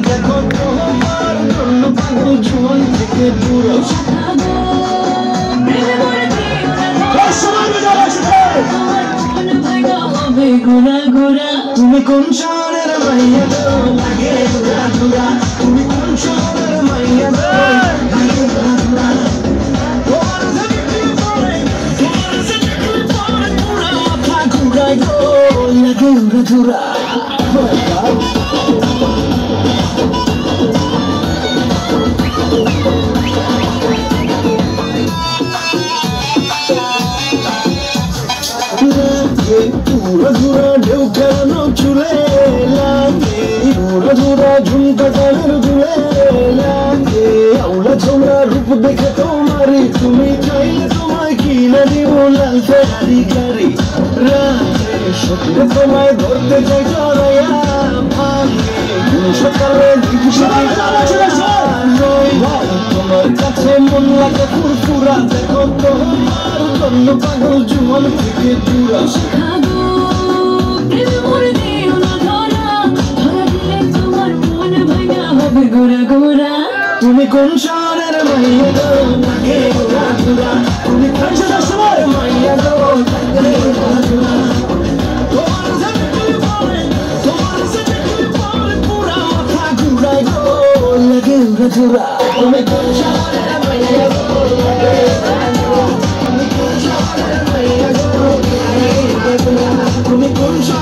দেখো তোমার জন্য পাগল জীবন থেকে পুরো ঘোরা ঘোরা তুমি কোন শহরের মাইয়া গো লাগে ঘোরা ঘোরা তুমি কোন শহরের মাইয়া গো লাগে ঘোরা ঘোরা তোমার সাথে পরে পুরা মাথা ঘুরাই গো লাগে ঘোরা ঘোরা Pura pura ঢেউ খেলানো চুলে লাগে পুরা পুরা ঝুমকা কানের দুলে লাগে আউলা ছোমরা রূপ দেখে তোমারই তুমি চাইলে তোমায় কিনে দিব লাল ফেরারি গাড়ি রাতে সত্যি তোমায় ধরতে চাই জড়াইয়া ভাঙে কোন সকালে তোমার কাছে মন লাগে ফুরফুরা দেখো তোমার জন্য পাগল জীবন থেকে দূরা ঘোরা ঘোরা তুমি কোন শহরের মাইয়া গো লাগে ঘোরা ঘোরা তুমি কোন শহরের মাইয়া গো লাগে ঘোরা ঘোরা তোমার সাথে পুরা মাথা ঘুরাই গো লাগে ঘোরা ঘোরা তুমি কোন শহরের মাইয়া